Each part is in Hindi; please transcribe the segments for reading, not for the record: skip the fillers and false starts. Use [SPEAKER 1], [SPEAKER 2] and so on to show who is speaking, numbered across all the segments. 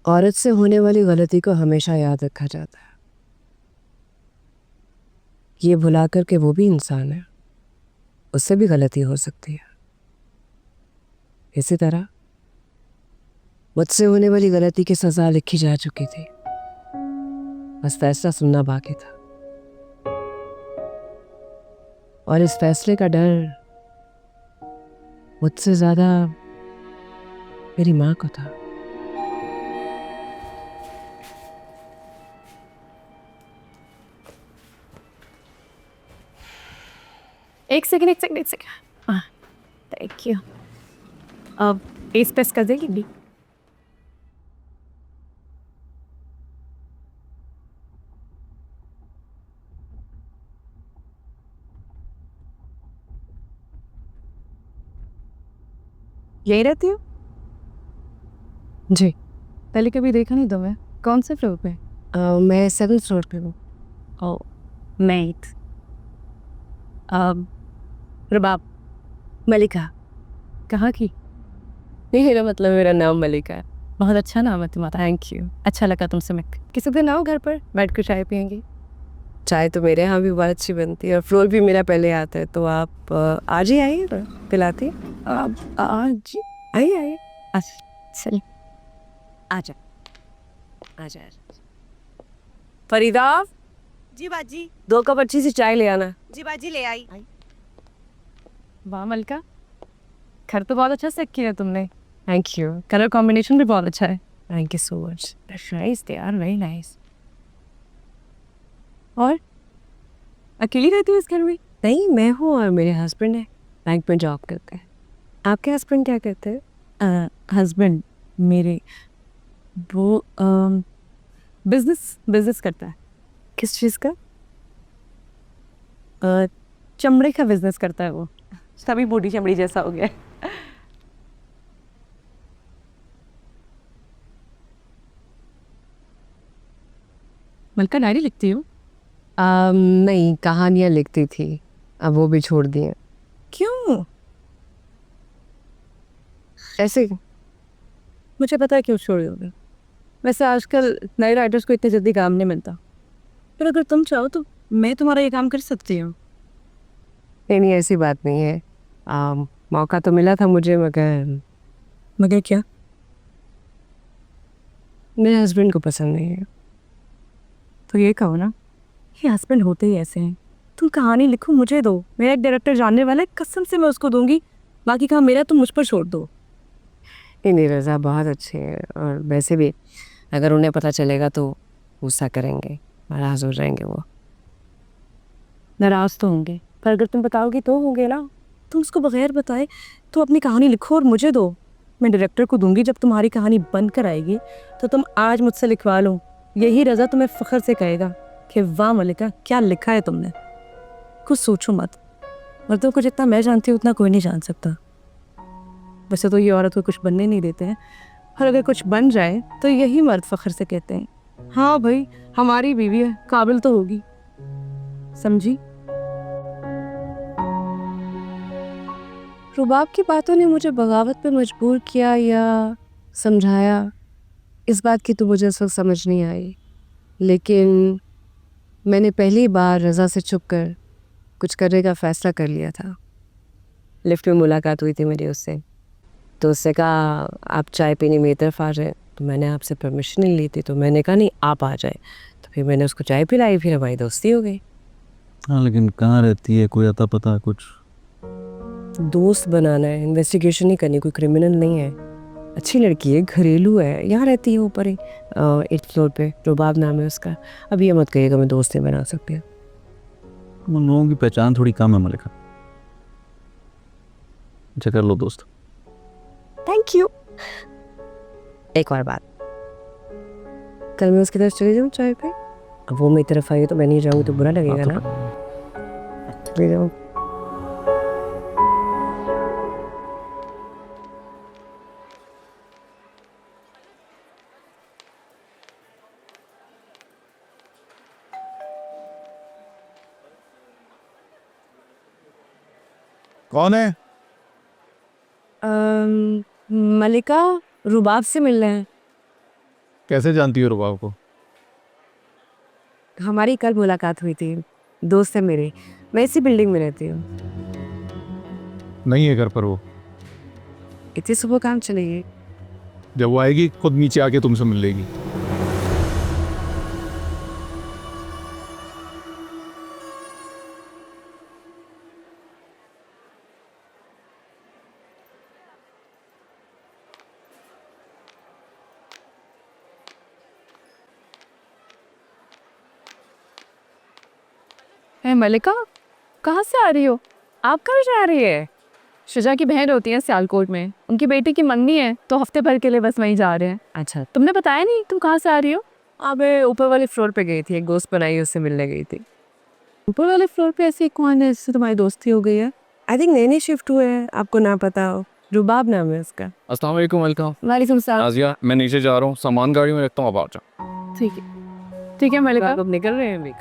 [SPEAKER 1] औरत से होने वाली गलती को हमेशा याद रखा जाता है, ये भुला कर के वो भी इंसान है, उससे भी गलती हो सकती है। इसी तरह मुझसे होने वाली गलती की सजा लिखी जा चुकी थी, बस फैसला सुनना बाकी था। और इस फैसले का डर मुझसे ज्यादा मेरी माँ को था।
[SPEAKER 2] एक सेकंड एक सेकंड एक सेकंड। Thank you. अब एस प्रेस कर देगी। यही रहती हो?
[SPEAKER 1] जी।
[SPEAKER 2] पहले कभी देखा नहीं तुम्हें। कौन से फ्लोर पे?
[SPEAKER 1] मैं 7th फ्लोर पे हूँ।
[SPEAKER 2] ओ मैं 8th। रुबाब
[SPEAKER 1] मलिका।
[SPEAKER 2] कहाँ की?
[SPEAKER 1] नहीं, मेरा मतलब मेरा नाम मलिका है।
[SPEAKER 2] बहुत अच्छा नाम है तुम्हारा। थैंक यू, अच्छा लगा तुमसे मिलकर। किसी दिन आओ घर पर, बैठ कर चाय पियेंगे।
[SPEAKER 1] चाय तो मेरे यहाँ भी बहुत अच्छी बनती है और फ्लोर भी मेरा पहले आता है, तो आप आज ही आइए ना, पिलाती।
[SPEAKER 2] आज
[SPEAKER 1] आइए आइए।
[SPEAKER 2] अच्छा चलिए।
[SPEAKER 1] आजा आजा आजा। फरीदा,
[SPEAKER 3] जी बाजी।
[SPEAKER 1] 2 कप अच्छी सी चाय ले आना।
[SPEAKER 3] जी बाजी ले आई।
[SPEAKER 2] वाह मलका, घर तो बहुत अच्छा सेट किया तुमने।
[SPEAKER 1] Thank you.
[SPEAKER 2] कलर कॉम्बिनेशन भी बहुत अच्छा है।
[SPEAKER 1] Thank you so much.
[SPEAKER 2] Nice, they are very nice. और अकेली रहती हो इस घर में?
[SPEAKER 1] नहीं, मैं हूँ और मेरे हस्बैंड है, बैंक में जॉब करते हैं। आपके हस्बैंड क्या करते हैं?
[SPEAKER 2] हस्बैंड मेरे वो बिजनेस बिजनेस करता है।
[SPEAKER 1] किस चीज़ का?
[SPEAKER 2] चमड़े का बिजनेस करता है वो। तभी बूढ़ी चमड़ी जैसा हो गया है। मलका डायरी लिखती हो?
[SPEAKER 1] नहीं, कहानियाँ लिखती थी, अब वो भी छोड़ दी हैं।
[SPEAKER 2] क्यों?
[SPEAKER 1] ऐसे।
[SPEAKER 2] मुझे पता है क्यों छोड़ दोगे। वैसे आजकल नए राइटर्स को इतनी जल्दी काम नहीं मिलता, पर अगर तुम चाहो तो मैं तुम्हारा ये काम कर सकती हूँ।
[SPEAKER 1] नहीं नहीं, ऐसी बात नहीं है। मौका तो मिला था मुझे, मगर
[SPEAKER 2] मगर क्या?
[SPEAKER 1] मेरे हस्बैंड को पसंद नहीं है।
[SPEAKER 2] तो ये कहो ना, ये हस्बैंड होते ही ऐसे हैं। तुम कहानी लिखो, मुझे दो, मेरा एक डायरेक्टर जानने वाला है, कसम से मैं उसको दूंगी। बाकी काम मेरा तुम मुझ पर छोड़ दो।
[SPEAKER 1] नहीं नहीं, रज़ा बहुत अच्छे हैं और वैसे भी अगर उन्हें पता चलेगा तो गुस्सा करेंगे, नाराज हो जाएंगे वो।
[SPEAKER 2] नाराज तो होंगे, पर अगर तुम बताओगी तो होंगे ना। तुम उसको बगैर बताए तो अपनी कहानी लिखो और मुझे दो। मैं डायरेक्टर को दूंगी, जब तुम्हारी कहानी बनकर आएगी तो तुम आज मुझसे लिखवा लो। यही रज़ा तुम्हें फ़ख्र से कहेगा कि वाह मलिका, क्या लिखा है तुमने। कुछ सोचो मत, मर्दों को जितना मैं जानती हूँ उतना कोई नहीं जान सकता। वैसे तो ये औरत को कुछ बनने नहीं देते हैं, और अगर कुछ बन जाए तो यही मर्द फ़ख्र से कहते हैं, हाँ भाई हमारी बीवी है, काबिल तो होगी। समझी?
[SPEAKER 1] रुबाब की बातों ने मुझे बगावत पे मजबूर किया या समझाया, इस बात की तो मुझे इस वक्त समझ नहीं आई, लेकिन मैंने पहली बार रज़ा से छुप कर कुछ करने का फ़ैसला कर लिया था। लिफ्ट में मुलाकात हुई थी मेरी उससे, तो उससे कहा आप चाय पीने मेरी तरफ आ जाए, तो मैंने आपसे परमिशन नहीं ली थी, तो मैंने कहा नहीं आप आ जाए, तो फिर मैंने उसको चाय पिलाई, फिर हमारी दोस्ती हो गई।
[SPEAKER 4] हाँ, लेकिन कहाँ रहती है, कोई अता पता कुछ?
[SPEAKER 1] दोस्त बनाना है, इन्वेस्टिगेशन नहीं करनी, कोई क्रिमिनल नहीं है, अच्छी लड़की है, घरेलू है, यहाँ रहती है ऊपर ही 8th फ्लोर पे, रुबाब नाम है उसका। अब ये मत कहिएगा मैं दोस्त नहीं बना सकती हूँ।
[SPEAKER 4] उन लोगों की पहचान थोड़ी कम है मलिका। अच्छा कर लो दोस्त।
[SPEAKER 1] Thank you. एक और बात, कल मैं उसकी तरफ चली जाऊँ चाय पे, अब वो मेरी तरफ आई तो मैं नहीं जाऊँगी तो बुरा लगेगा ना। चली जाऊँ।
[SPEAKER 5] कौन है?
[SPEAKER 1] मलिका, रुबाब से मिल रहे हैं।
[SPEAKER 5] कैसे जानती हो रुबाब को?
[SPEAKER 1] हमारी कल मुलाकात हुई थी, दोस्त है मेरे, मैं इसी बिल्डिंग में रहती हूँ।
[SPEAKER 5] नहीं है घर पर वो।
[SPEAKER 1] इतनी सुबह काम चली गई?
[SPEAKER 5] जब वो आएगी खुद नीचे आके तुमसे मिल लेगी।
[SPEAKER 6] है मलिका, कहाँ से आ रही हो? आप कहाँ जा रही है? शुजा की बहन होती है सियालकोट में, उनकी बेटी की मंगनी है तो हफ्ते भर के लिए बस वहीं जा रहे हैं।
[SPEAKER 1] अच्छा,
[SPEAKER 6] तुमने बताया नहीं तुम कहाँ से आ रही हो?
[SPEAKER 1] मैं ऊपर वाले फ्लोर पे गई थी, एक दोस्त बनाई, उससे मिलने गई थी। ऊपर वाले फ्लोर पे ऐसी कौन है जिससे तुम्हारी दोस्ती हो गई है? आई थिंक नई नई शिफ्ट हुए हैं, आपको ना पता हो। रुबाब नाम है उसका।
[SPEAKER 7] अस्सलाम वालेकुम वेलकम।
[SPEAKER 1] वालेकुम सलाम।
[SPEAKER 7] नाजिया, मैं नीचे जा रहा हूँ, सामान गाड़ी में रखता हूँ, अब आ जाओ।
[SPEAKER 6] ठीक है मलिका।
[SPEAKER 1] आप अब निकल रहे हैं अभी?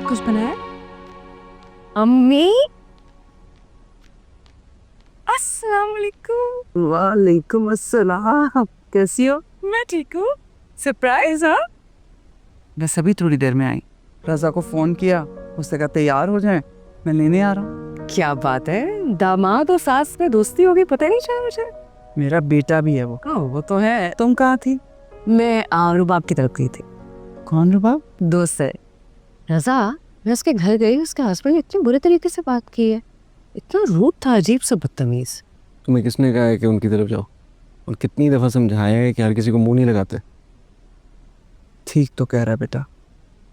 [SPEAKER 1] कुछ बनाया? अम्मी, अस्सलाम वालेकुम। वालेकुम अस्सलाम, कैसी हो?
[SPEAKER 6] मैं ठीक हूँ। सरप्राइज हाँ?
[SPEAKER 8] बस अभी थोड़ी देर में आई। रज़ा को फ़ोन किया, उसने कहा तैयार हो जाए, मैं लेने आ रहा हूँ।
[SPEAKER 1] क्या बात है, दामाद और सास में दोस्ती होगी, पता ही नहीं चला मुझे।
[SPEAKER 8] मेरा बेटा भी है वो।
[SPEAKER 1] वो तो है।
[SPEAKER 8] तुम कहाँ थी?
[SPEAKER 1] मैं रुबाब की तरफ गई थी।
[SPEAKER 8] कौन रुबाब?
[SPEAKER 1] दोस्त है रज़ा। मैं उसके घर गई, उसके हस्बैंड ने इतने बुरे तरीके से बात की है, इतना रूड था, अजीब सा बदतमीज।
[SPEAKER 4] तुम्हें किसने कहा है कि उनकी तरफ जाओ? और कितनी दफ़ा समझाया है कि हर किसी को मुंह नहीं लगाते।
[SPEAKER 8] ठीक तो कह रहा है बेटा,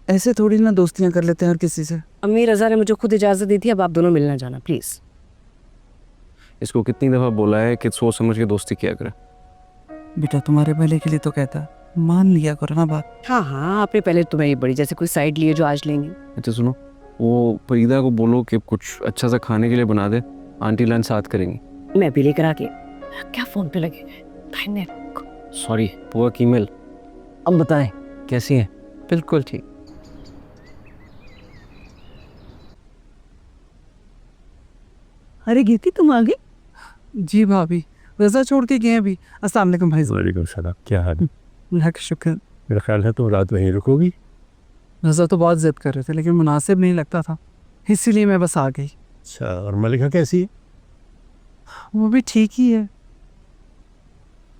[SPEAKER 8] ऐसे थोड़ी ना दोस्तियाँ कर लेते हैं हर किसी से।
[SPEAKER 1] अम्मी रज़ा ने मुझे खुद इजाज़त दी थी, अब आप दोनों मिलना जाना प्लीज़।
[SPEAKER 4] इसको कितनी दफ़ा बोला है कि सोच समझ के दोस्ती किया करे।
[SPEAKER 8] बेटा तुम्हारे भले के लिए तो कहता, मान लिया करो ना बात।
[SPEAKER 1] हाँ हाँ, आपने पहले तुम्हारी बड़ी जैसे कोई साइड लिए जो आज लेंगे।
[SPEAKER 4] अच्छा सुनो, वो फरीदा को बोलो कि कुछ अच्छा सा खाने के लिए बना दे, आंटी लंच साथ करेंगी।
[SPEAKER 1] मैं भी लेकर आके क्या फ़ोन पे लगे बहन ने।
[SPEAKER 4] सॉरी, पूरा ईमेल। अब बताएं कैसी है?
[SPEAKER 8] बिल्कुल ठीक।
[SPEAKER 2] अरे कीर्ति तुम आ गई?
[SPEAKER 8] जी भाभी, रज़ा छोड़ के गए अभी। अस्सलाम वालेकुम भाई।
[SPEAKER 5] वालेकुम सलाम, क्या हाल है?
[SPEAKER 8] अल्लाह का शुक्र।
[SPEAKER 5] मेरा ख्याल है तुम रात वहीं रुकोगी।
[SPEAKER 8] रज़ा तो बहुत ज़िद कर रहे थे लेकिन मुनासिब नहीं लगता था, इसीलिए मैं बस आ गई।
[SPEAKER 5] अच्छा, और मलिका कैसी है?
[SPEAKER 8] वो भी ठीक ही है।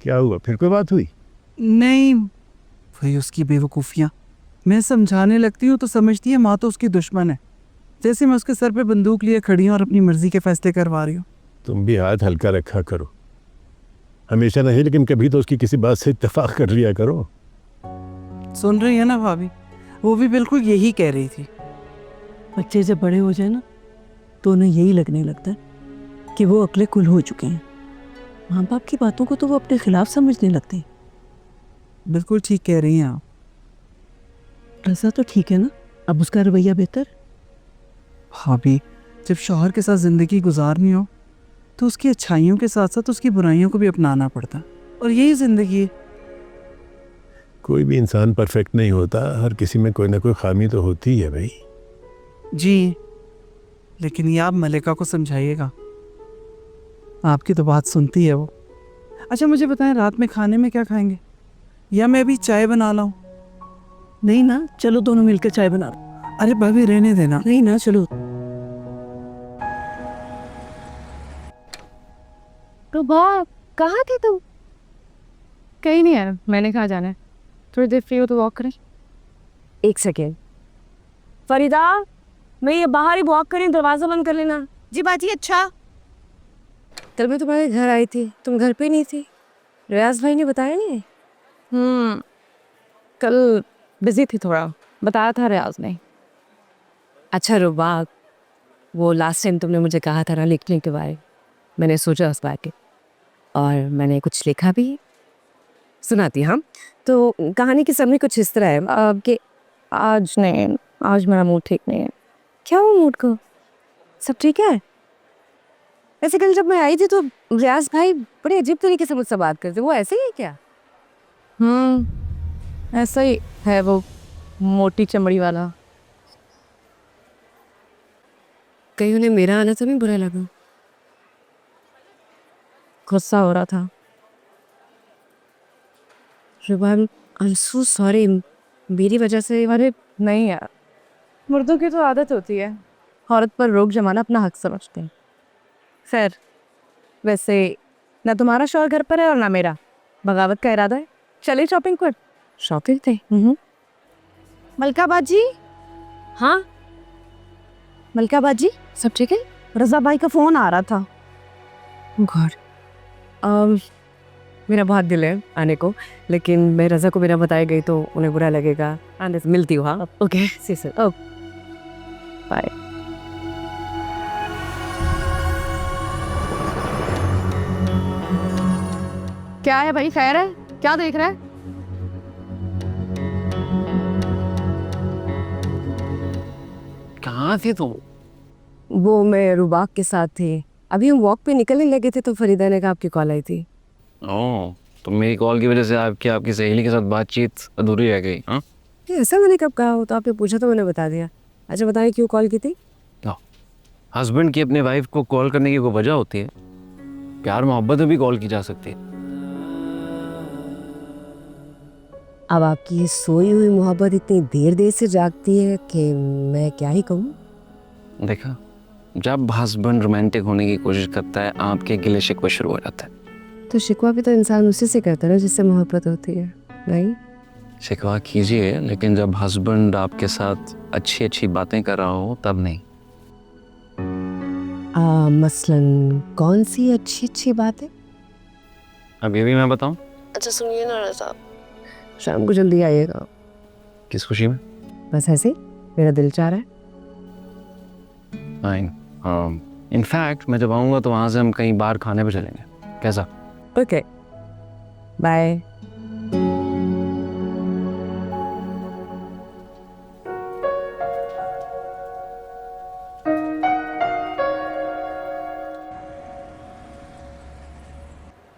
[SPEAKER 5] क्या हुआ, फिर कोई बात हुई?
[SPEAKER 8] नहीं, वही उसकी बेवकूफ़ियाँ। मैं समझाने लगती हूँ तो समझती है माँ तो उसकी दुश्मन है, जैसे मैं उसके सर पे बंदूक लिए खड़ी हूँ और अपनी मर्ज़ी के फैसले करवा रही हूँ।
[SPEAKER 5] तुम भी हाथ हल्का रखा करो, हमेशा नहीं लेकिन कभी तो उसकी किसी बात से इत्तेफाक कर लिया करो।
[SPEAKER 8] सुन रही है ना भाभी, वो भी बिल्कुल यही कह रही थी।
[SPEAKER 2] बच्चे जब बड़े हो जाए ना तो उन्हें यही लगने लगता है कि वो अकले कुल हो चुके हैं। माँ बाप की बातों को तो वो अपने खिलाफ समझने लगते हैं।
[SPEAKER 8] बिल्कुल ठीक कह रही हैं आप।
[SPEAKER 2] रज़ा तो ठीक है ना, अब उसका रवैया बेहतर?
[SPEAKER 8] भाभी, जब शौहर के साथ ज़िंदगी गुजारनी हो तो उसकी अच्छाइयों के साथ साथ उसकी बुराइयों को भी अपनाना पड़ता है, और यही ज़िंदगी है।
[SPEAKER 5] कोई भी इंसान परफेक्ट नहीं होता, हर किसी में कोई ना कोई खामी तो होती है भाई।
[SPEAKER 8] जी, लेकिन ये आप मलिका को समझाइएगा, आपकी तो बात सुनती है वो। अच्छा मुझे बताएं, रात में खाने में क्या खाएंगे, या मैं अभी चाय बना लाऊं?
[SPEAKER 2] नहीं ना, चलो दोनों मिलकर चाय बना लो।
[SPEAKER 8] अरे भाभी रहने देना।
[SPEAKER 2] नहीं ना, चलो।
[SPEAKER 6] रुबाब, कहाँ थी तुम? कहीं नहीं यार, मैंने कहा जाना है, थोड़ी देर फ्री हो तो वॉक करें।
[SPEAKER 1] एक सेकेंड फरीदा, मैं ये बाहर ही वॉक करें, दरवाज़ा बंद कर लेना।
[SPEAKER 3] जी बाजी। अच्छा,
[SPEAKER 1] कल मैं तुम्हारे घर आई थी, तुम घर पे नहीं थी। रियाज भाई ने बताया नहीं?
[SPEAKER 6] कल बिजी थी थोड़ा, बताया था रियाज ने।
[SPEAKER 1] अच्छा रुबाब, वो लास्ट टाइम तुमने मुझे कहा था ना लिखने के बारे, मैंने सोचा उस बार के, और मैंने कुछ लिखा भी, सुनाती। हाँ, तो कहानी की समरी कुछ इस तरह है कि
[SPEAKER 6] आज नहीं, आज मेरा मूड ठीक नहीं है।
[SPEAKER 1] क्या हुआ मूड को? सब ठीक है? वैसे कल जब मैं आई थी तो रियाज भाई बड़े अजीब तरीके से मुझसे बात करते, वो ऐसे ही है क्या?
[SPEAKER 6] ऐसा ही है वो, मोटी चमड़ी वाला।
[SPEAKER 1] कहीं उन्हें मेरा आना तो नहीं बुरा लगा?
[SPEAKER 2] गुस्सा हो रहा था।
[SPEAKER 1] रुबा, आई एम सो सॉरी, मेरी वजह से।
[SPEAKER 2] अरे नहीं यार, मर्दों की तो आदत होती है औरत पर रोक जमाना अपना हक समझते हैं। खैर, वैसे ना तुम्हारा शौहर घर पर है और ना मेरा। बगावत का इरादा है, चले शॉपिंग पर।
[SPEAKER 1] शॉपिंग थे?
[SPEAKER 2] मलका बाजी,
[SPEAKER 1] हाँ,
[SPEAKER 2] मलका बाजी,
[SPEAKER 1] सब ठीक है?
[SPEAKER 2] रजा भाई का फोन आ रहा था।
[SPEAKER 1] गॉड, मेरा बहुत दिल है आने को, लेकिन मैं रज़ा को बिना बताए गई तो उन्हें बुरा लगेगा। आने से मिलती हूँ। हाँ, ओके, सी सर, ओके, बाय।
[SPEAKER 6] क्या है भाई, खैर है? क्या देख रहा है?
[SPEAKER 4] कहाँ थे तुम?
[SPEAKER 1] वो मैं रुबाक के साथ थी, अभी हम वॉक पे निकलने लगे थे तो फरीदा ने कहा आपकी कॉल आई थी।
[SPEAKER 4] ओह, तो मेरी कॉल की वजह से आपकी सहेली के साथ बातचीत अधूरी रह गई? हाँ,
[SPEAKER 1] ये ऐसा मैंने कब कहा हो? तो आपने पूछा तो मैंने बता दिया। अच्छा बताइए, क्यों कॉल की थी?
[SPEAKER 4] हस्बैंड की अपने वाइफ को कॉल करने की कोई वजह होती है? प्यार मोहब्बत में भी कॉल की जा सकती है।
[SPEAKER 1] अब आपकी सोई हुई मोहब्बत इतनी देर से जागती है कि मैं क्या ही कहूँ।
[SPEAKER 4] देखा, जब हस्बैंड रोमांटिक होने की कोशिश करता है आपके गिले शिकवे शुरू हो जाता है।
[SPEAKER 1] तो शिकवा भी तो इंसान उसी से करता है ना जिससे मोहब्बत होती है, नहीं?
[SPEAKER 4] शिकवा कीजिए, लेकिन जब हस्बैंड आपके साथ अच्छी अच्छी बातें कर रहा हो तब नहीं।
[SPEAKER 1] मसलन कौन सी अच्छी अच्छी बात है?
[SPEAKER 4] अब ये भी मैं बताऊं?
[SPEAKER 1] अच्छा सुनिए ना रज़ा, शाम को जल्दी आइएगा।
[SPEAKER 4] किस खुशी में?
[SPEAKER 1] बस ऐसे मेरा दिल चाह रहा है।
[SPEAKER 4] फाइन। इनफैक्ट मैं जब आऊँगा तो वहाँ से हम कहीं बाहर खाने पे चलेंगे, कैसा?
[SPEAKER 1] Okay, bye.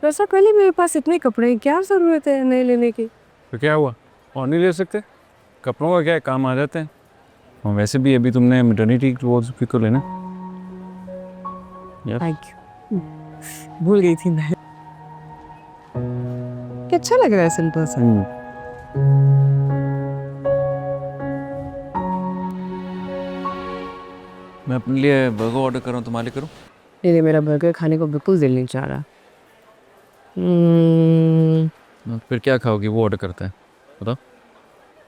[SPEAKER 1] वैसा कल ही मेरे पास इतने कपड़े हैं, क्या ज़रूरत है नए लेने की?
[SPEAKER 7] तो क्या हुआ, और नहीं ले सकते? कपड़ों का क्या है, काम आ जाते हैं। और वैसे भी अभी तुमने मैटरनिटी क्लोथ्स भी तो लेना। यार
[SPEAKER 1] थैंक यू, भूल गई थी मैं। क्या अच्छा लग रहा है सिंपल सा।
[SPEAKER 7] मैं अपने लिए बर्गर ऑर्डर कर रहा हूँ, तुम्हारे लिए करूँ?
[SPEAKER 1] नहीं, मेरा बर्गर खाने को बिल्कुल दिल नहीं चाह रहा।
[SPEAKER 7] फिर क्या खाओगी, वो ऑर्डर करता है, बताओ।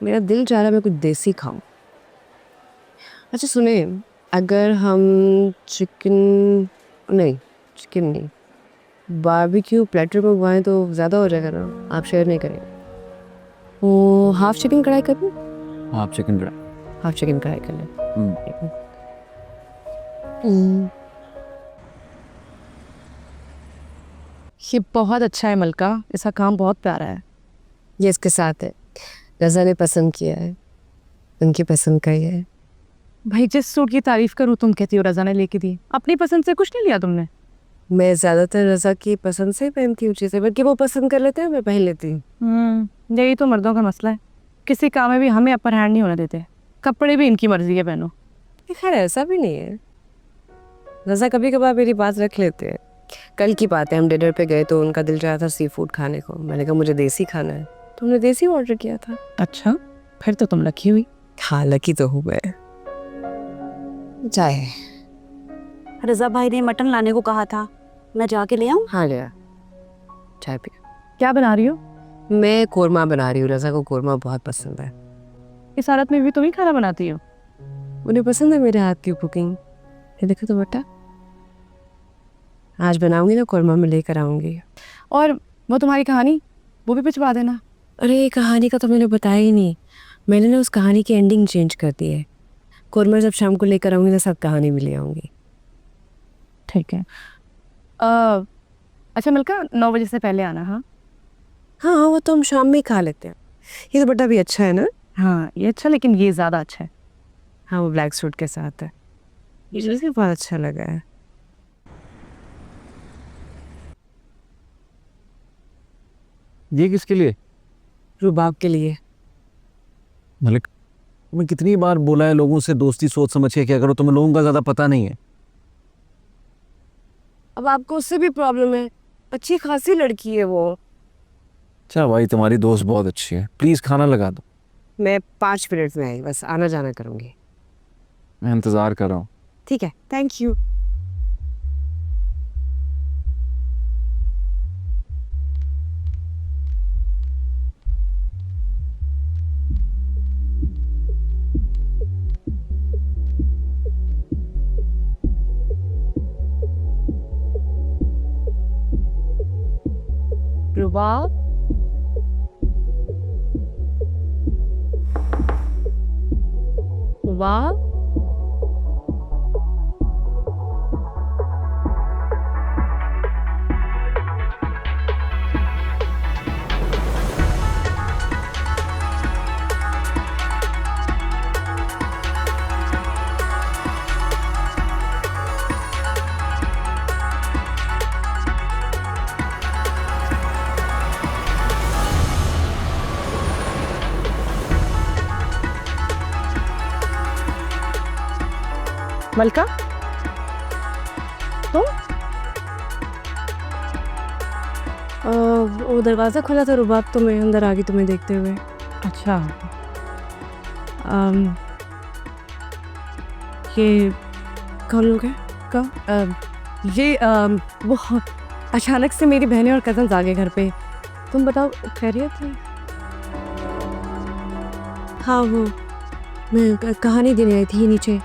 [SPEAKER 1] मेरा दिल चाह रहा है मैं कुछ देसी खाऊं। अच्छा सुने, अगर हम चिकन नहीं, बारबेक्यू प्लेटर मंगवाएं तो ज़्यादा हो जाएगा ना? आप शेयर नहीं करेंगे? वो हाफ चिकन कढ़ाई कर लूं?
[SPEAKER 7] आप चिकन ड्राई।
[SPEAKER 1] हाफ चिकन कढ़ाई कर लें।
[SPEAKER 2] ये बहुत अच्छा है मलका, इसका काम बहुत प्यारा है।
[SPEAKER 1] ये इसके साथ है, रज़ा ने पसंद किया है, उनकी पसंद का ही है।
[SPEAKER 2] भाई जिस सूट की तारीफ करूँ तुम कहती हो रजा ने लेके दी, अपनी पसंद से कुछ नहीं लिया तुमने?
[SPEAKER 1] मैं ज़्यादातर रज़ा की पसंद से पहनती हूँ चीज़ें, बल्कि वो पसंद कर लेते हैं मैं पहन लेती हूँ।
[SPEAKER 2] यही तो मर्दों का मसला है, किसी काम में भी हमें अपर हैंड नहीं होने देते। कपड़े भी इनकी मर्जी है पहनो।
[SPEAKER 1] खैर ऐसा भी नहीं है, रज़ा कभी कभार मेरी बात रख लेते हैं। कल की बात है, हम डिनर पे गए तो उनका दिल चाहा था सी फूड खाने को। मैंने कहा मुझे देसी खाना है, तो हमने देसी ऑर्डर किया था।
[SPEAKER 2] अच्छा, फिर तो तुम लकी हुई।
[SPEAKER 1] हाँ लकी तो हूँ मैं। चाय?
[SPEAKER 9] रजा भाई ने मटन लाने को कहा था, मैं जाके ले आऊं?
[SPEAKER 1] हाँ लिया, चाय पी।
[SPEAKER 2] क्या बना रही हो?
[SPEAKER 1] मैं कोरमा बना रही हूँ, रज़ा को कोरमा बहुत पसंद है।
[SPEAKER 2] इस हालत में भी तुम ही खाना बनाती हो?
[SPEAKER 1] उन्हें पसंद है मेरे हाथ की कुकिंग। ये देखो तो बेटा, आज बनाऊंगी ना कोरमा, में लेकर आऊंगी।
[SPEAKER 2] और वो तुम्हारी कहानी, वो भी भिजवा देना।
[SPEAKER 1] अरे कहानी का तो मैंने बताया ही नहीं, मैंने ना उस कहानी की एंडिंग चेंज कर दी है। कोरमा जब शाम को लेकर आऊंगी ना, सब कहानी भी ले आऊंगी।
[SPEAKER 2] ठीक है। अच्छा मिलका, 9 बजे से पहले आना। हाँ
[SPEAKER 1] हाँ, वो तो हम शाम में ही खा लेते हैं। ये तो बटा भी अच्छा है ना?
[SPEAKER 2] हाँ ये अच्छा, लेकिन ये ज़्यादा अच्छा है।
[SPEAKER 1] हाँ वो ब्लैक सूट के साथ है, ये मुझे बहुत अच्छा लगा है।
[SPEAKER 7] ये किसके लिए?
[SPEAKER 1] रुबाब के लिए।
[SPEAKER 7] मलिक,
[SPEAKER 4] मैं कितनी बार बोला है लोगों से दोस्ती सोच समझ के क्या करो, तुम्हें लोगों का ज़्यादा पता नहीं है।
[SPEAKER 1] अब आपको उससे भी प्रॉब्लम है, अच्छी खासी लड़की है वो।
[SPEAKER 4] अच्छा भाई, तुम्हारी दोस्त बहुत अच्छी है, प्लीज़ खाना लगा दो।
[SPEAKER 1] मैं 5 मिनट में आई, बस आना जाना करूँगी।
[SPEAKER 4] मैं इंतज़ार कर रहा हूँ।
[SPEAKER 1] ठीक है, थैंक यू। रुबाब, रुबाब,
[SPEAKER 2] मलका,
[SPEAKER 1] वो दरवाज़ा खुला था रुबाब, तो मैं अंदर आ गई तुम्हें देखते हुए।
[SPEAKER 2] अच्छा
[SPEAKER 1] ये कौन लोग हैं? ये वो अचानक से मेरी बहनें और कज़न्स आ गए घर पे। तुम बताओ, खैरियत है? हाँ, वो मैं कहानी देने आई थी नीचे।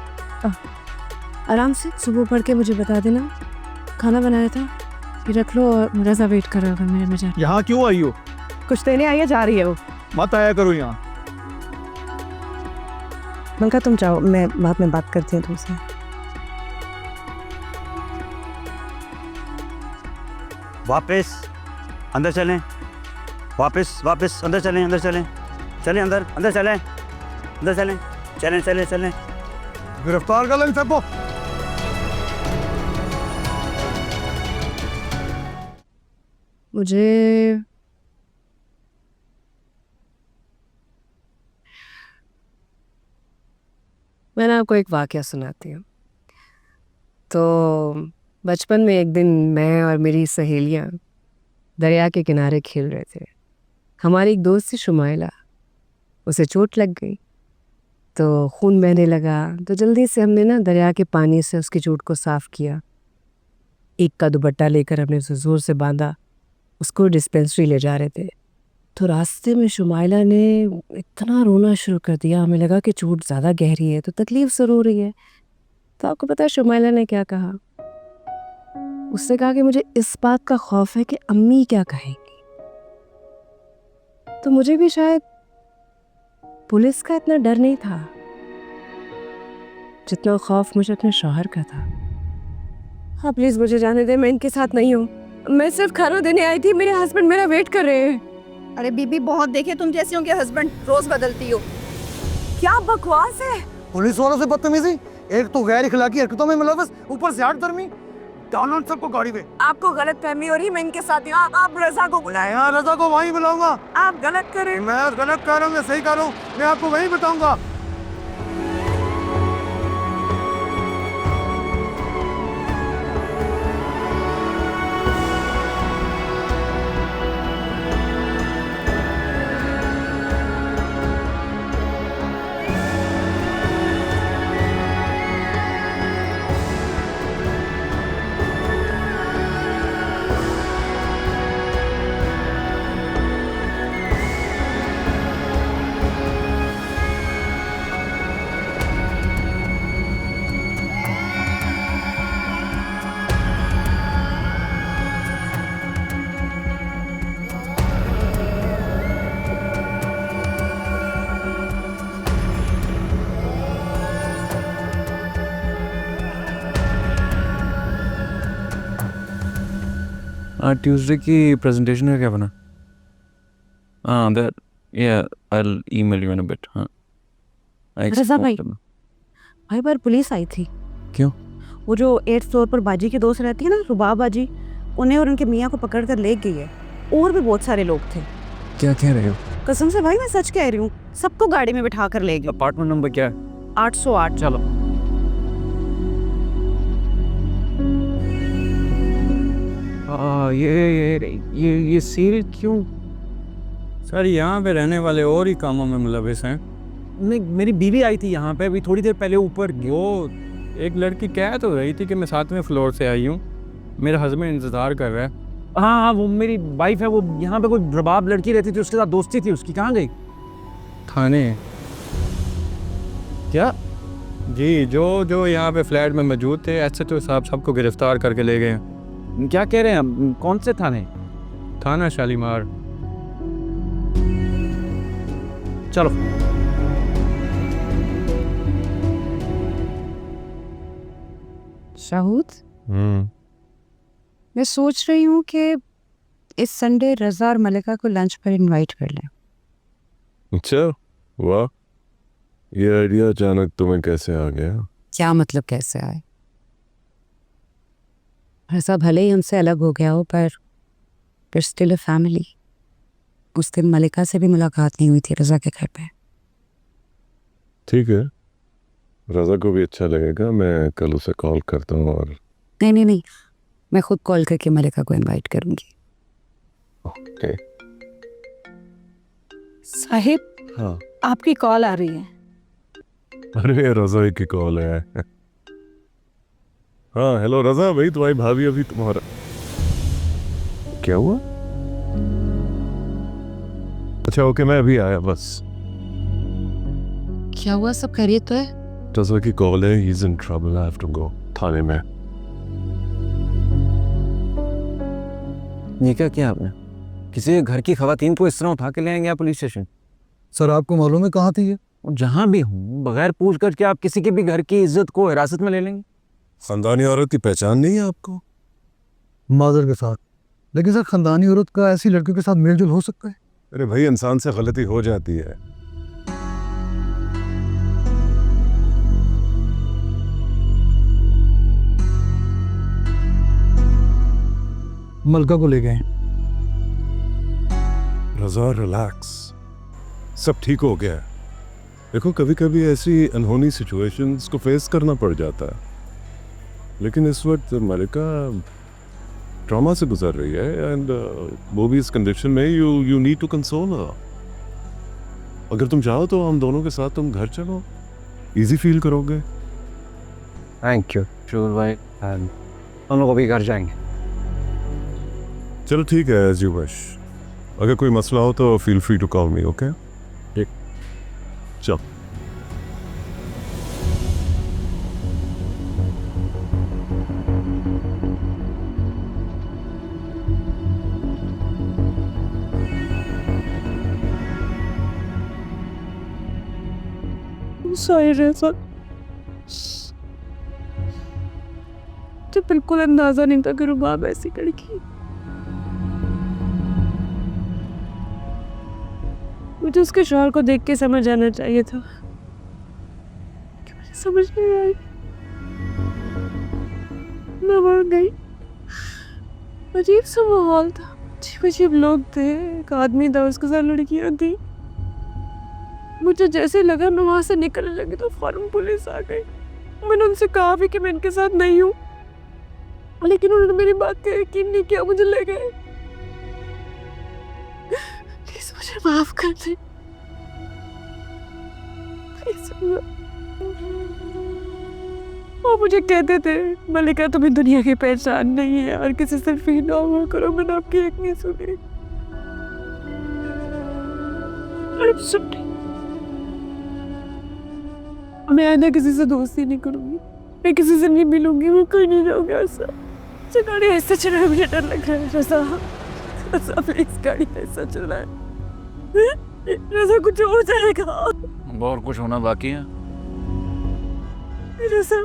[SPEAKER 1] आराम से सुबह पढ़ के मुझे बता देना। खाना बनाया था, ये रख लो और रज़ा वेट कर रहा होगा मेरे में जाके।
[SPEAKER 8] यहाँ क्यों आई हो?
[SPEAKER 2] कुछ देने आई है, जा रही है वो।
[SPEAKER 8] मत आया करो यहाँ।
[SPEAKER 2] मलका तुम जाओ, मैं बाद में बात करती हूँ तुमसे।
[SPEAKER 10] वापस अंदर चलें, वापस अंदर चलें, चलें अंदर चलें, चलें।
[SPEAKER 8] गिरफ्तार कर लें सबको।
[SPEAKER 1] मुझे मैंने आपको एक वाकया सुनाती हूँ। तो बचपन में एक दिन मैं और मेरी सहेलियाँ दरिया के किनारे खेल रहे थे। हमारी एक दोस्त थी शुमाइला, उसे चोट लग गई तो खून बहने लगा। तो जल्दी से हमने ना दरिया के पानी से उसकी चोट को साफ़ किया। एक का दुपट्टा लेकर हमने उसे ज़ोर से बांधा, उसको डिस्पेंसरी ले जा रहे थे। तो रास्ते में शुमाइला ने इतना रोना शुरू कर दिया, हमें लगा कि चोट ज़्यादा गहरी है तो तकलीफ़ से रो रही है। तो आपको पता है शुमाइला ने क्या कहा? उसने कहा कि मुझे इस बात का खौफ है कि अम्मी क्या कहेंगी। तो मुझे भी शायद पुलिस का इतना डर नहीं था जितना खौफ मुझे अपने शौहर का था। हाँ प्लीज़ मुझे जाने दे, मैं इनके साथ नहीं हूँ। मैं सिर्फ खाना देने आई थी, मेरे हस्बैंड मेरा वेट कर रहे हैं।
[SPEAKER 3] अरे बीबी, बहुत देखे तुम जैसी हो कि हस्बैंड रोज बदलती हो।
[SPEAKER 1] क्या बकवास है?
[SPEAKER 8] पुलिस वालों से बदतमीजी, एक तो गैर इखलाकी हरकतों में मुलव्वस, ऊपर से आठधर्मी। डालो सबको गाड़ी में।
[SPEAKER 1] आपको गलत फहमी हो रही, मैं इनके साथ हूँ। आप रज़ा को बुलाएं।
[SPEAKER 8] यहाँ रज़ा को वहीं बुलाऊंगा।
[SPEAKER 1] आप गलत कर रहे हैं।
[SPEAKER 8] मैं गलत कर रहा हूँ या सही कर रहा हूँ, मैं आपको वहीं बताऊंगा।
[SPEAKER 7] ट्यूसडे की प्रेजेंटेशन का क्या बना? हाँ दैट या I will email you in a bit. हाँ
[SPEAKER 2] रज़ा भाई बार पुलिस आई थी।
[SPEAKER 7] क्यों?
[SPEAKER 2] वो जो 8th फ्लोर पर बाजी की दोस्त रहती है ना, रुबाब बाजी, उन्हें और उनके मियाँ को पकड़ कर ले गई है। और भी बहुत सारे लोग थे।
[SPEAKER 7] क्या कह रहे हो?
[SPEAKER 9] कसम से भाई मैं सच कह रही हूँ, सबको गाड़ी में बिठा कर ले गई।
[SPEAKER 4] अपार्टमेंट नंबर क्या है?
[SPEAKER 9] 808।
[SPEAKER 4] चलो। ये सील क्यों?
[SPEAKER 7] सर यहाँ पे रहने वाले और ही कामों में मुलविस हैं।
[SPEAKER 4] नहीं, मेरी बीवी आई थी यहाँ पे अभी थोड़ी देर पहले ऊपर।
[SPEAKER 7] वो एक लड़की कह तो रही थी कि मैं 7वें फ्लोर से आई हूँ, मेरा हस्बैंड इंतज़ार कर रहा है।
[SPEAKER 4] हाँ हाँ, वो मेरी वाइफ है, वो यहाँ पे कोई रबाब लड़की रहती थी, उसके साथ दोस्ती थी उसकी। कहाँ गई?
[SPEAKER 7] थाने।
[SPEAKER 4] क्या?
[SPEAKER 7] जी, जो यहाँ पे फ्लैट में मौजूद थे SHO साहब सबको गिरफ्तार करके ले गए हैं।
[SPEAKER 4] क्या कह रहे हैं? कौन से थाने?
[SPEAKER 7] थाना शालीमार।
[SPEAKER 4] चलो।
[SPEAKER 1] शाहूद, मैं सोच रही हूँ कि इस संडे रज़ा और मलिका को लंच पर इनवाइट कर लें।
[SPEAKER 5] अच्छा, वाह, ये आइडिया अचानक तुम्हें कैसे आ गया?
[SPEAKER 1] क्या मतलब कैसे आए? रज़ा भले ही हमसे अलग हो गया हो, पर स्टिल अ फैमिली। उस दिन मलिका से भी मुलाकात नहीं हुई थी रज़ा के घर पे।
[SPEAKER 5] ठीक है, रज़ा को भी अच्छा लगेगा। मैं कल उसे कॉल करता हूँ। और
[SPEAKER 1] नहीं, मैं खुद कॉल करके मलिका को इनवाइट करूँगी।
[SPEAKER 5] ओके।
[SPEAKER 9] साहिब,
[SPEAKER 5] हाँ।
[SPEAKER 9] आपकी कॉल आ रही है।
[SPEAKER 5] अरे रज़ा की कॉल है। हाँ, हेलो रज़ा भाई, तुम्हारी भाभी अभी तुम्हारा क्या हुआ? अच्छा ओके, मैं अभी आया बस।
[SPEAKER 1] क्या हुआ? सब खैरियत तो है?
[SPEAKER 5] रज़ा की कॉल है, he is in trouble, I have to go. थाने में।
[SPEAKER 4] ये क्या किया आपने? किसी घर की खवातीन को इस तरह उठा के ले आएंगे आप पुलिस स्टेशन?
[SPEAKER 11] सर आपको मालूम है कहाँ थी ये?
[SPEAKER 4] जहाँ भी हूँ, बगैर पूछ कर के आप किसी की भी घर की इज्जत को हिरासत में ले लेंगे?
[SPEAKER 5] खानदानी औरत की पहचान नहीं है आपको?
[SPEAKER 11] माजर के साथ। लेकिन सर खानदानी औरत का ऐसी लड़कियों के साथ मेलजोल हो सकता है?
[SPEAKER 5] अरे भाई, इंसान से गलती हो जाती है।
[SPEAKER 11] मलका को ले गए।
[SPEAKER 5] रज़ा रिलैक्स, सब ठीक हो गया है। देखो, कभी कभी ऐसी अनहोनी सिचुएशंस को फेस करना पड़ जाता है, लेकिन इस वक्त मलिका ट्रॉमा से गुजर रही है एंड वो भी इस कंडीशन में यू नीड टू कंसोल हर। अगर तुम चाहो तो हम दोनों के साथ तुम घर चलो, इजी फील करोगे।
[SPEAKER 4] थैंक यू श्योर भाई, हम लोग अभी घर जाएंगे।
[SPEAKER 5] चलो ठीक है, एज यू विश। अगर कोई मसला हो तो feel free to call me, okay?
[SPEAKER 4] ठीक।
[SPEAKER 5] चल।
[SPEAKER 2] सॉरी रज़ा, तो बिल्कुल अंदाजा नहीं था कि रुबाब ऐसी लड़की। मुझे उसके शौहर को देख के समझ आना चाहिए था, कि मुझे समझ नहीं आई। मैं मर गई। अजीब सा माहौल था, अजीब अजीब लोग थे, एक आदमी था, उसके साथ लड़कियां थी। मुझे जैसे लगा मैं वहां से निकलने लगी तो फौरन पुलिस आ गई। मैंने उनसे कहा भी कि मैं इनके साथ नहीं हूँ, लेकिन उन्होंने मेरी बात का यकीन नहीं किया, मुझे ले गए। प्लीज मुझे माफ कर दे। वो मुझे कहते थे, मलिका तुम्हें दुनिया की पहचान नहीं है और किसी से फील ना हुआ करो। मैंने आपकी एक नहीं सुनी। मैं आइंदा किसी से दोस्ती नहीं करूंगी, मैं किसी से नहीं मिलूंगी, मैं कहीं नहीं जाऊंगी। ऐसा गाड़ी ऐसा चल रहा है, मुझे डर लग रहा है। रज़ा प्लीज, गाड़ी ऐसा चल रहा है। रज़ा कुछ हो जाएगा।
[SPEAKER 7] और कुछ होना बाकी है?
[SPEAKER 2] रज़ा,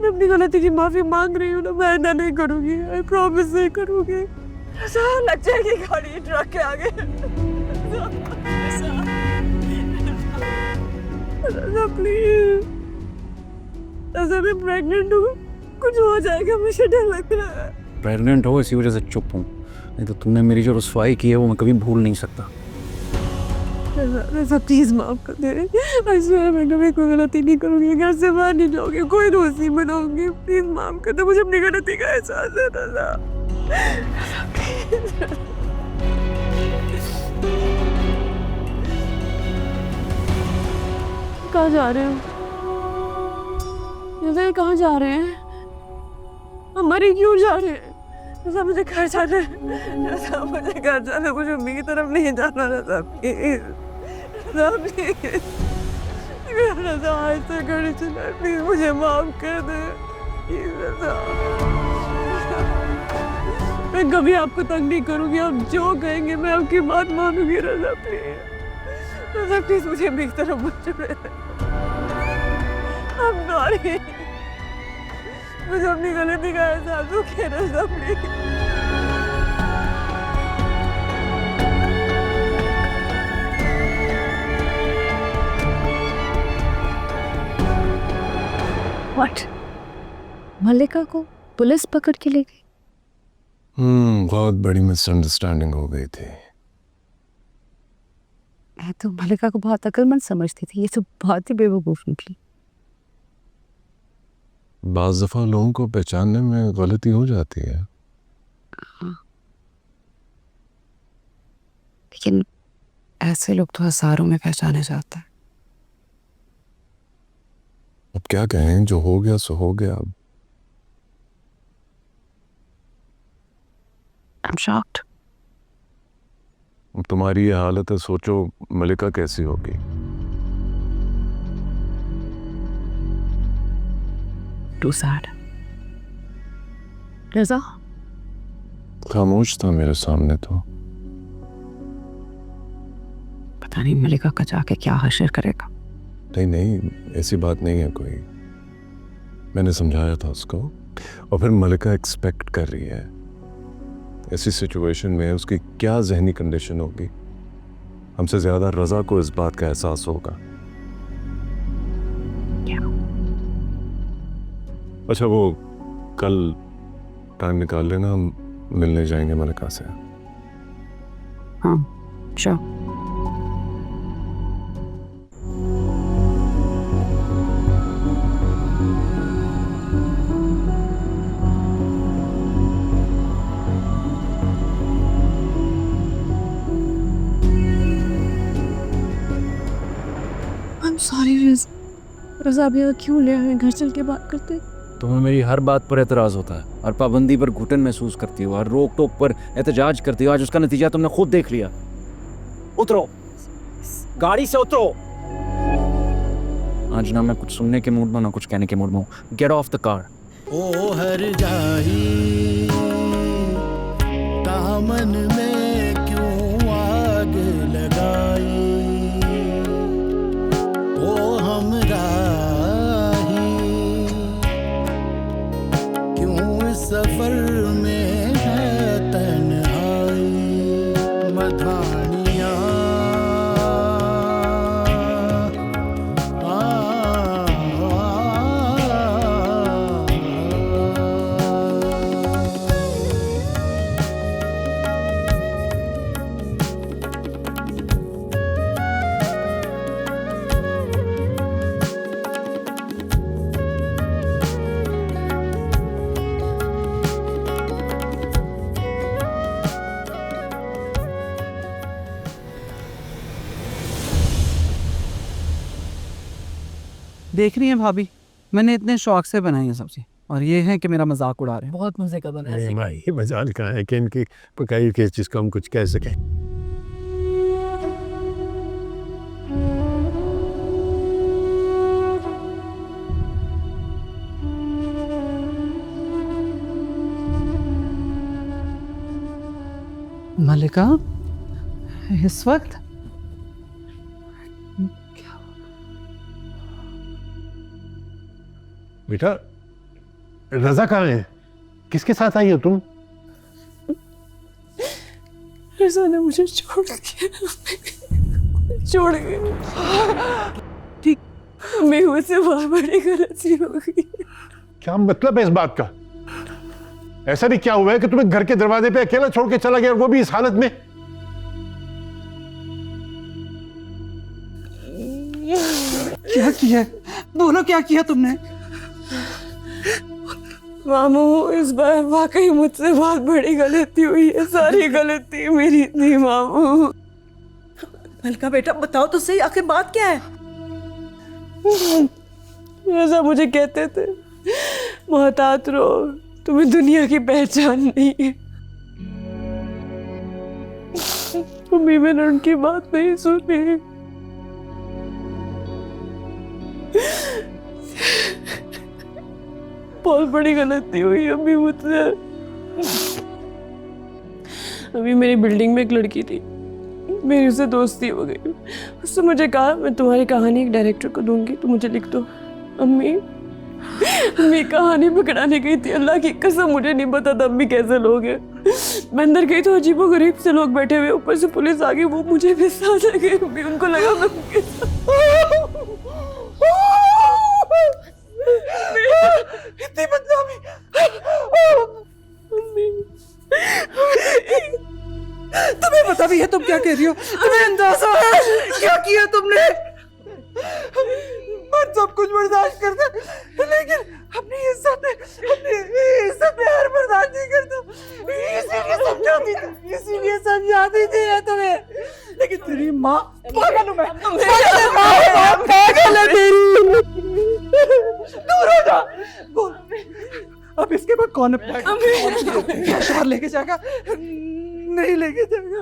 [SPEAKER 2] मैं अपनी गलती की माफी मांग रही हूँ ना, मैं आइंदा नहीं करूंगी। आई प्रॉमिस नहीं करूंगी। रज़ा, लग जाएगी गाड़ी ट्रक के आगे। रज़ा प्लीज, रज़ा मैं प्रेग्नेंट हूँ, कुछ हो जाएगा, मुझे डर लग रहा है।
[SPEAKER 7] प्रेग्नेंट हो इसी वजह से चुप हूँ, नहीं तो तुमने मेरी जो रुसवाई की है वो मैं कभी भूल नहीं सकता।
[SPEAKER 2] रज़ा प्लीज माफ कर दे। आई स्वेयर मैं कभी कोई गलती नहीं करूंगी, घर से बाहर नहीं जाऊंगी, कोई दोस्त नहीं बनाऊंगी। प्लीज माफ कर दे, मुझे अपनी गलती का एहसास है रज़ा। कहाँ जा रहे हो? ये कहाँ जा रहे हैं? हमारे क्यों जा रहे हैं? रज़ा मुझे घर जाना है, रज़ा मुझे घर जाना है, मुझे अम्मी की तरफ नहीं जाना रज़ा प्लीज, रज़ा प्लीज, रज़ा आज तक गाड़ी चला, प्लीज मुझे माफ कर दे प्लीज रज़ा। मैं कभी आपको तंग नहीं करूँगी, आप जो कहेंगे मैं आपकी बात मानूंगी रज़ा प्लीज, रज़ा प्लीज मुझे अम्मी की तरफ मत छोड़े। I'm sorry, मुझे अपनी गलती का एहसास हो गया रज़ा प्लीज।
[SPEAKER 1] What? मल्लिका को पुलिस पकड़ के ले गई?
[SPEAKER 5] बहुत बड़ी मिसअंडरस्टैंडिंग हो गई थी।
[SPEAKER 1] मैं तो मल्लिका को बहुत अक्लमंद समझती थी, ये तो बहुत ही बेवकूफ निकली।
[SPEAKER 5] बाज़ दफ़ा लोगों को पहचानने में गलती हो जाती है।
[SPEAKER 1] लेकिन ऐसे लोग तो हज़ारों में पहचाने जाते हैं।
[SPEAKER 5] अब क्या कहें, जो हो गया सो हो गया। अब
[SPEAKER 1] I'm shocked.
[SPEAKER 5] अब तुम्हारी ये हालत है, सोचो मल्लिका कैसी होगी।
[SPEAKER 1] Too sad. रज़ा
[SPEAKER 5] खामोश था मेरे सामने तो।
[SPEAKER 1] पता नहीं मल्लिका का जाके क्या हशर करेगा।
[SPEAKER 5] नहीं नहीं, ऐसी बात नहीं है कोई। मैंने समझाया था उसको, और फिर मल्लिका एक्सपेक्ट कर रही है। ऐसी सिचुएशन में उसकी क्या जहनी कंडीशन होगी, हमसे ज़्यादा रज़ा को इस बात का एहसास होगा। अच्छा, वो कल टाइम निकाल लेना, हम मिलने जाएंगे मल्लिका से।
[SPEAKER 1] हाँ, श्योर। I'm sorry रज़ा, अब यहाँ क्यों ले आए? घर चल के बात करते।
[SPEAKER 4] तुम्हें मेरी हर बात पर एतराज़ होता है, हर पाबंदी पर घुटन महसूस करती हो, हर रोक टोक पर एहतजाज करती हो। आज उसका नतीजा तुमने खुद देख लिया। उतरो, गाड़ी से उतरो। आज ना मैं कुछ सुनने के मूड में, ना कुछ कहने के मूड में हूँ। Get off the car.
[SPEAKER 12] ओ हर जाई दामन में क्यों आग लगाई, ओ हमरा सफर में है तन्हाई, मधानियाँ
[SPEAKER 8] देख रही हैं भाभी, मैंने इतने शौक से बनाई है सब्जी, और ये है कि मेरा मजाक उड़ा रहे हैं।
[SPEAKER 2] बहुत मजे का बना है।
[SPEAKER 5] भाई ये मजाल कहाँ है कि इनकी पकाई किस चीज़ को हम कुछ कह सकें।
[SPEAKER 8] मल्लिका इस वक्त
[SPEAKER 5] बेटा, रज़ा कहाँ है? किसके साथ आई हो तुम?
[SPEAKER 2] रज़ा ने मुझे छोड़ दिया, छोड़ गया। ठीक, मैं मुझसे बहुत बड़ी गलती हो गई।
[SPEAKER 5] क्या मतलब है इस बात का? ऐसा नहीं क्या हुआ है कि तुम्हें घर के दरवाजे पे अकेला छोड़ के चला गया, और वो भी इस हालत में?
[SPEAKER 8] क्या किया है? बोलो क्या किया तुमने?
[SPEAKER 2] मामू इस बार वाकई मुझसे बहुत बड़ी गलती हुई है, सारी गलती मेरी थी मामू। मलका बेटा बताओ तो सही, आखिर बात क्या है? ऐसा मुझे कहते थे, मोहतात रहो, तुम्हें दुनिया की पहचान नहीं है। अम्मी मैंने उनकी बात नहीं सुनी। बहुत बड़ी गलती हुई अम्मी मुझसे। अभी मेरी बिल्डिंग में एक लड़की थी, मेरी उससे दोस्ती हो गई। उससे मुझे कहा मैं तुम्हारी कहानी एक डायरेक्टर को दूंगी, तो मुझे लिख दो। अम्मी कहानी पकड़ाने गई थी, अल्लाह की कसम मुझे नहीं पता था अम्मी कैसे लोग हैं। मैं अंदर गई तो अजीबो गरीब से लोग बैठे हुए, ऊपर से पुलिस आ गई, वो मुझे भी साथ लगे। अम्मी उनको लगा मैं
[SPEAKER 8] इतनी बदनामी। तुम्हें पता भी है तुम क्या कह रही हो? तुम्हें अंदाजा है क्या किया तुमने? मैं सब कुछ बर्दाश्त करता, लेकिन अपनी इज्जत में हार बर्दाश्त नहीं करता। इसीलिए समझाती थी मैं तुम्हें, लेकिन तेरी माँ पागल हूँ मैं। पागल है तेरी। दूर हो जा। बोल अब इसके बाद कौन अपना शहर लेके जाएगा? नहीं लेके जाएगा।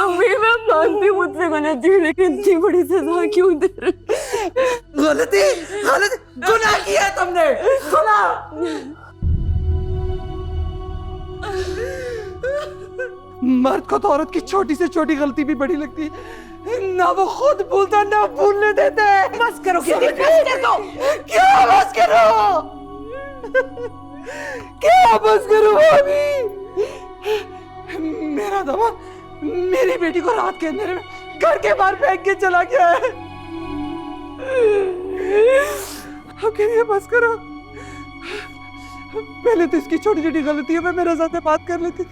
[SPEAKER 2] अम्मी मैं मानती हूँ मुझसे गलती हुई, लेकिन इतनी बड़ी सजा क्यों दे रहे?
[SPEAKER 8] गलती गुनाह किया तुमने, गुनाह। मर्द को तो औरत की छोटी से छोटी गलती भी बड़ी लगती है, ना वो खुद भूलता ना भूलने देते। बस करो क्या बस करो, क्या बस करो अभी। मेरा दामाद मेरी बेटी को रात के अंधेरे में घर के बाहर फेंक के चला गया है। अब कहिए बस करो। पहले तो इसकी छोटी छोटी गलतियों में मेरे साथ बात कर लेती थी,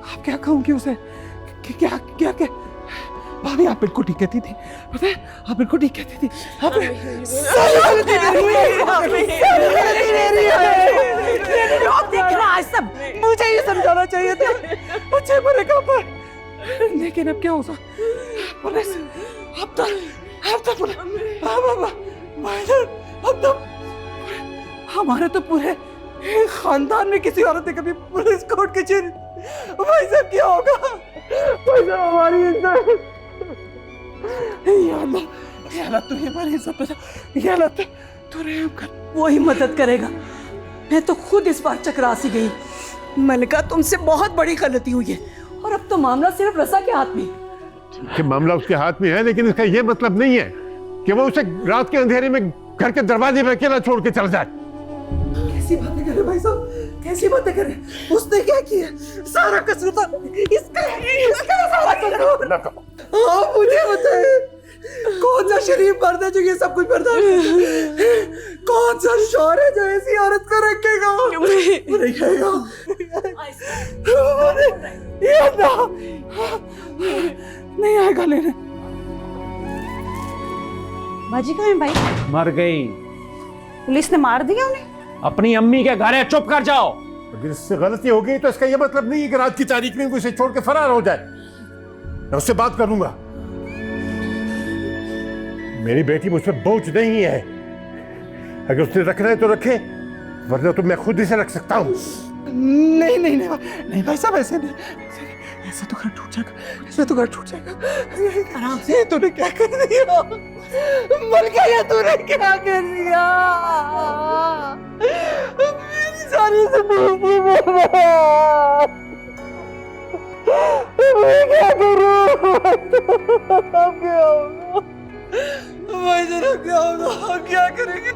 [SPEAKER 8] अब क्या कहूँगी उसे? क्या क्या क्या भाभी आप बिल्कुल ठीक कहती थी, पता है आप बिल्कुल ठीक कहती थी। सब मुझे ही समझाना चाहिए था मुझे मरे का पर, लेकिन अब क्या होगा? पुलिस अब तो हमारे तो पूरे खानदान में किसी औरत ने कभी पुलिस कोर्ट कचहरी, भाई साहब क्या होगा? भाई साहब हमारी इज्जत, या अल्लाह तू हमारी इज्जत बचा, या अल्लाह तू रहम कर। वो ही मदद करेगा। मैं तो खुद इस बार चकरा सी गई। मलिका तुमसे बहुत बड़ी गलती हुई है, और अब तो मामला सिर्फ रज़ा के हाथ में।
[SPEAKER 5] कि मामला उसके हाथ में है, लेकिन इसका यह मतलब नहीं है कि वो उसे रात के अंधेरे में घर के दरवाजे में अकेला छोड़ के चल जाए।
[SPEAKER 8] कैसी बातें कर रहे भाई साहब, कैसी बातें कर रहे? उसने क्या किया? सारा कसूर था इसका सारा कसूर। हाँ मुझे बताए, कौन सा शरीफ मर्द है जो ये सब कुछ बर्दाश्त? कौन सा शौहर है जो ऐसी औरत को रखेगा? रखेगा नहीं आएगा लेने।
[SPEAKER 9] बाजी कहाँ है भाई?
[SPEAKER 4] मर गई।
[SPEAKER 9] पुलिस ने मार दिया उन्हें?
[SPEAKER 4] अपनी अम्मी के घर है, चुप कर जाओ।
[SPEAKER 5] अगर इससे गलती हो गई तो इसका यह मतलब नहीं है कि रात की तारीख में कोई इसे छोड़ के फरार हो जाए। मैं उससे बात करूंगा। मेरी बेटी मुझ पर बोझ नहीं है, अगर उसने रखना है तो रखे, वरना तो मैं खुद इसे रख सकता हूँ।
[SPEAKER 8] नहीं भाई साहब ऐसे नहीं, ऐसे तो घर टूट जाएगा, ऐसे तो घर टूट जाएगा। आराम से। तूने क्या कर दिया? मर गया तूने, क्या कर दिया? मेरी सारी जिंदगी में मैं क्या करूं? अब क्या होगा भाई? जरा क्या होगा? क्या करेंगे?